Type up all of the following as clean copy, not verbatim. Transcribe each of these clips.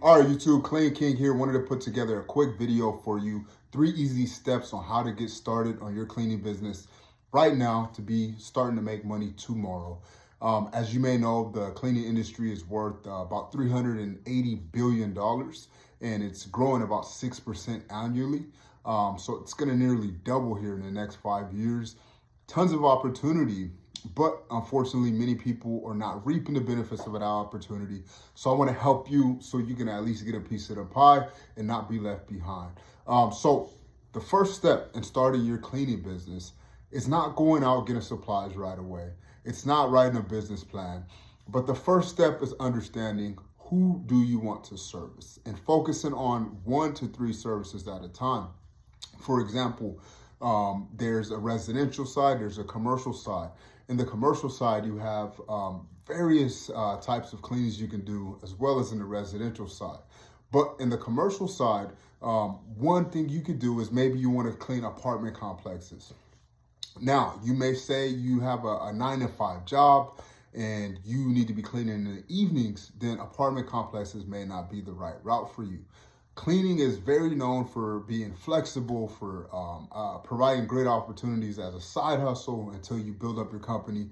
All right, YouTube, Clean King here. Wanted to put together a quick video for you. 3 easy steps on how to get started on your cleaning business right now to be starting to make money tomorrow. As you may know, the cleaning industry is worth about $380 billion and it's growing about 6% annually. So it's going to nearly double here in the next 5 years. Tons of opportunity. But unfortunately, many people are not reaping the benefits of that opportunity. So I want to help you so you can at least get a piece of the pie and not be left behind. So the first step in starting your cleaning business is not going out getting supplies right away. It's not writing a business plan. But the first step is understanding who do you want to service and focusing on 1 to 3 services at a time. For example, there's a residential side, there's a commercial side. In the commercial side, you have various types of cleanings you can do, as well as in the residential side. But in the commercial side, one thing you could do is maybe you want to clean apartment complexes. Now, you may say you have a 9-to-5 job and you need to be cleaning in the evenings, then apartment complexes may not be the right route for you. Cleaning is very known for being flexible, for providing great opportunities as a side hustle until you build up your company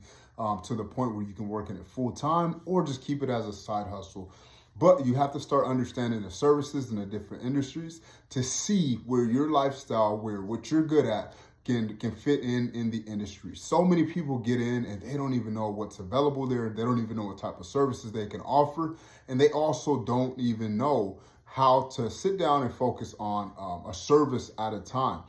to the point where you can work in it full time or just keep it as a side hustle. But you have to start understanding the services in the different industries to see where your lifestyle, where what you're good at can fit in the industry. So many people get in and they don't even know what's available there. They don't even know what type of services they can offer. And they also don't even know how to sit down and focus on a service at a time.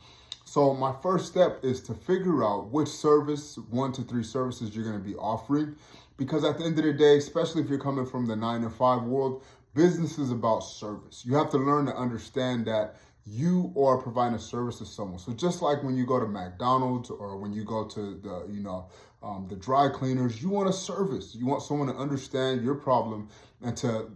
So my first step is to figure out which service, 1 to 3 services you're going to be offering. Because at the end of the day, especially if you're coming from the 9-to-5 world, business is about service. You have to learn to understand that you are providing a service to someone. So just like when you go to McDonald's or when you go to the dry cleaners, you want a service. You want someone to understand your problem and to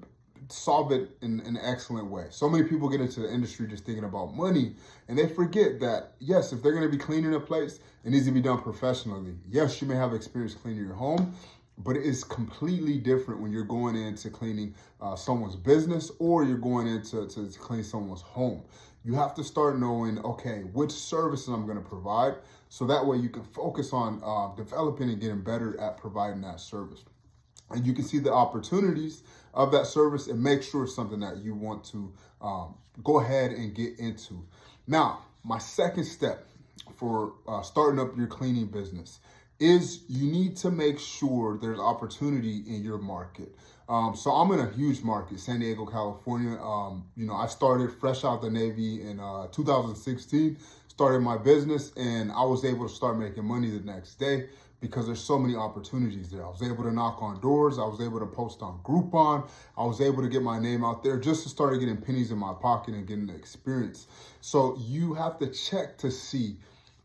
solve it in an excellent way. So many people get into the industry just thinking about money and they forget that, yes, if they're going to be cleaning a place, it needs to be done professionally. Yes, you may have experience cleaning your home, but it is completely different when you're going into cleaning someone's business or you're going into to clean someone's home. You have to start knowing, okay, which services I'm going to provide, so that way you can focus on developing and getting better at providing that service. And you can see the opportunities of that service and make sure it's something that you want to go ahead and get into. Now, my second step for starting up your cleaning business is you need to make sure there's opportunity in your market. So I'm in a huge market, San Diego, California. I started fresh out the Navy in 2016, started my business, and I was able to start making money the next day because there's so many opportunities there. I was able to knock on doors. I was able to post on Groupon. I was able to get my name out there just to start getting pennies in my pocket and getting the experience. So you have to check to see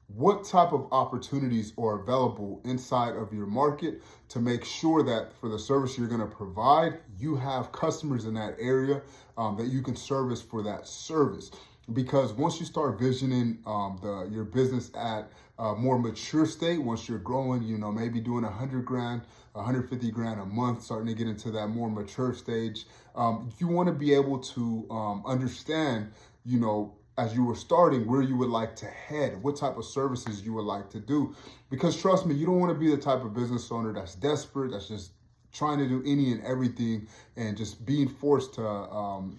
what type of opportunities are available inside of your market to make sure that for the service you're going to provide, you have customers in that area that you can service for that service. Because once you start visioning your business at a more mature state, once you're growing, maybe doing 100 grand, 150 grand a month, starting to get into that more mature stage, you want to be able to understand, as you were starting, where you would like to head, what type of services you would like to do. Because trust me, you don't want to be the type of business owner that's desperate, that's just trying to do any and everything and just being forced to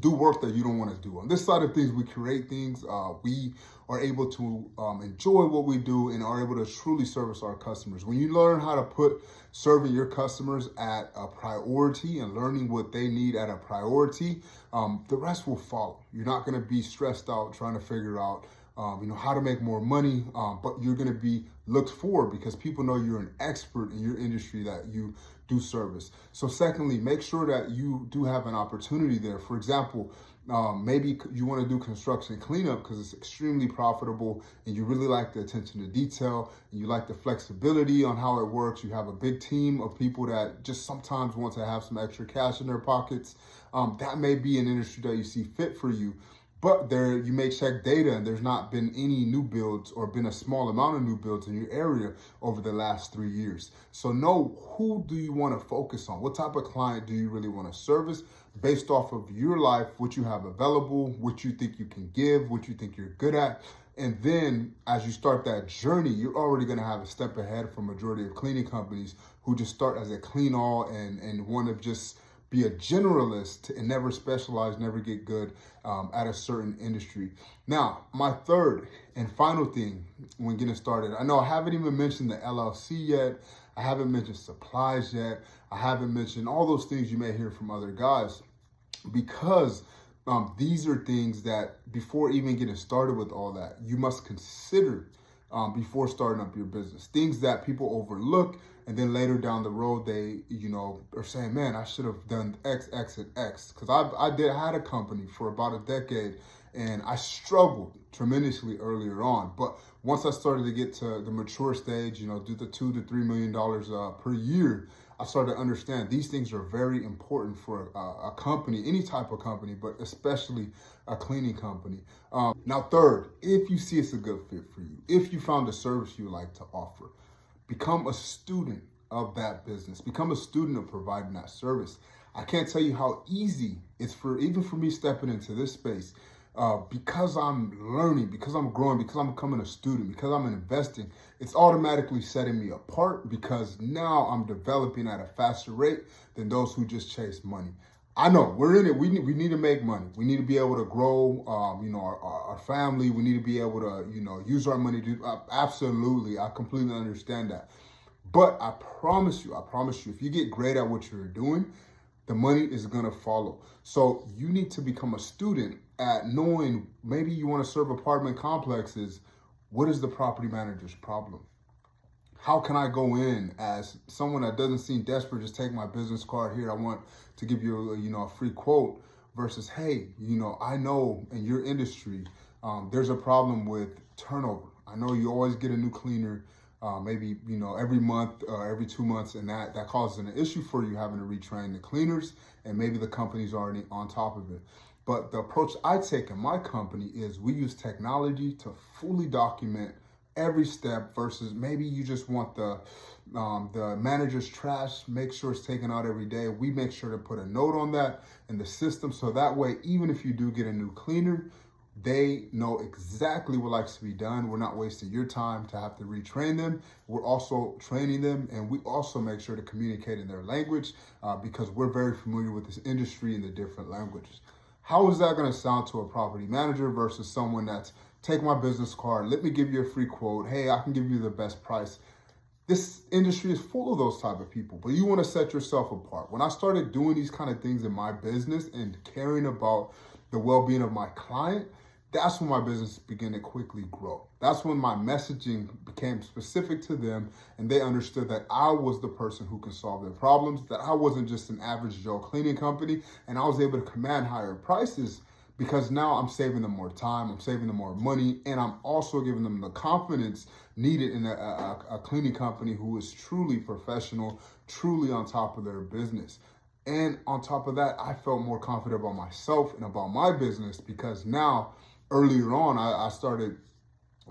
do work that you don't want to do. On this side of things, we create things. We are able to enjoy what we do and are able to truly service our customers. When you learn how to put serving your customers at a priority and learning what they need at a priority, the rest will follow. You're not going to be stressed out trying to figure out how to make more money, but you're going to be looked for because people know you're an expert in your industry that you do service. So secondly, make sure that you do have an opportunity there. For example, maybe you want to do construction cleanup because it's extremely profitable and you really like the attention to detail and you like the flexibility on how it works. You have a big team of people that just sometimes want to have some extra cash in their pockets. That may be an industry that you see fit for you. But you may check data and there's not been any new builds or been a small amount of new builds in your area over the last 3 years. So know who do you want to focus on? What type of client do you really want to service? based off of your life, what you have available, what you think you can give, what you think you're good at. And then as you start that journey, you're already going to have a step ahead from majority of cleaning companies who just start as a clean all and want to just be a generalist and never specialize, never get good at a certain industry. Now, my third and final thing when getting started, I know I haven't even mentioned the LLC yet. I haven't mentioned supplies yet. I haven't mentioned all those things you may hear from other guys, because these are things that before even getting started with all that, you must consider before starting up your business. Things that people overlook, and then later down the road, they, are saying, man, I should have done X, X, and X. Because I had a company for about a decade, and I struggled tremendously earlier on. But once I started to get to the mature stage, do the $2 to $3 million per year, I started to understand these things are very important for a company, any type of company, but especially a cleaning company. Now, third, if you see it's a good fit for you, if you found a service you like to offer, become a student of that business. Become a student of providing that service. I can't tell you how easy it's even for me stepping into this space. Because I'm learning, because I'm growing, because I'm becoming a student, because I'm investing, it's automatically setting me apart, because now I'm developing at a faster rate than those who just chase money. I know we're in it. We need to make money. We need to be able to grow, our family. We need to be able to, use our money to absolutely. I completely understand that. But I promise you, if you get great at what you're doing, the money is going to follow. So you need to become a student at knowing, maybe you want to serve apartment complexes. What is the property manager's problem? How can I go in as someone that doesn't seem desperate, just take my business card here, I want to give you a free quote, versus, hey, I know in your industry, there's a problem with turnover. I know you always get a new cleaner, maybe, every month or every 2 months, and that causes an issue for you having to retrain the cleaners, and maybe the company's already on top of it. But the approach I take in my company is we use technology to fully document every step, versus maybe you just want the manager's trash, make sure it's taken out every day. We make sure to put a note on that in the system, so that way, even if you do get a new cleaner, they know exactly what likes to be done. We're not wasting your time to have to retrain them. We're also training them, and we also make sure to communicate in their language because we're very familiar with this industry and the different languages. How is that going to sound to a property manager versus someone that's, take my business card, let me give you a free quote, hey, I can give you the best price. This industry is full of those type of people, but you want to set yourself apart. When I started doing these kind of things in my business and caring about the well-being of my client, that's when my business began to quickly grow. That's when my messaging became specific to them, and they understood that I was the person who can solve their problems, that I wasn't just an average Joe cleaning company, and I was able to command higher prices because now I'm saving them more time, I'm saving them more money, and I'm also giving them the confidence needed in a cleaning company who is truly professional, truly on top of their business. And on top of that, I felt more confident about myself and about my business, because now, earlier on, I started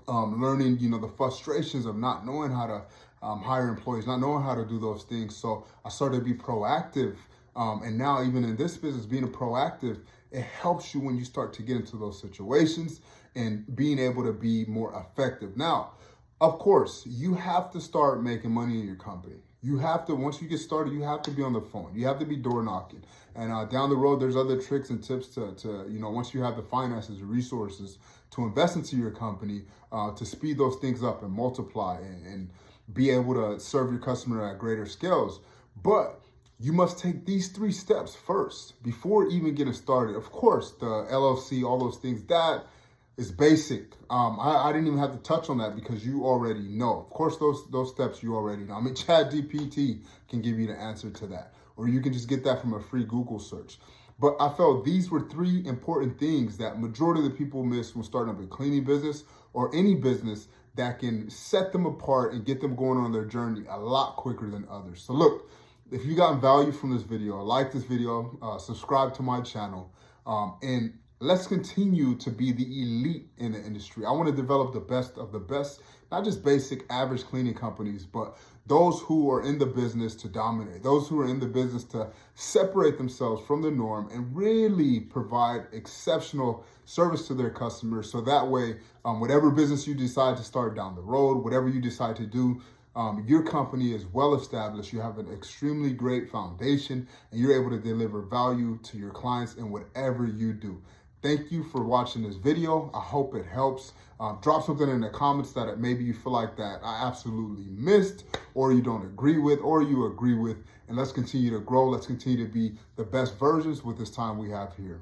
learning, the frustrations of not knowing how to hire employees, not knowing how to do those things. So I started to be proactive. And now, even in this business, being proactive, it helps you when you start to get into those situations and being able to be more effective. Now, of course, you have to start making money in your company. You have to, once you get started, you have to be on the phone. You have to be door knocking. And down the road, there's other tricks and tips to once you have the finances and resources to invest into your company, to speed those things up and multiply and be able to serve your customer at greater scales. But you must take these 3 steps first before even getting started. Of course, the LLC, all those things, that is basic. I didn't even have to touch on that because you already know. Of course, those steps you already know. I mean, ChatGPT can give you the answer to that, or you can just get that from a free Google search. But I felt these were 3 important things that majority of the people miss when starting up a cleaning business or any business that can set them apart and get them going on their journey a lot quicker than others. So look, if you got value from this video, like this video, subscribe to my channel, and Let's continue to be the elite in the industry. I want to develop the best of the best, not just basic average cleaning companies, but those who are in the business to dominate, those who are in the business to separate themselves from the norm and really provide exceptional service to their customers. So that way, whatever business you decide to start down the road, whatever you decide to do, your company is well established, you have an extremely great foundation, and you're able to deliver value to your clients in whatever you do. Thank you for watching this video. I hope it helps. Drop something in the comments that maybe you feel like that I absolutely missed, or you don't agree with, or you agree with, and let's continue to grow. Let's continue to be the best versions with this time we have here.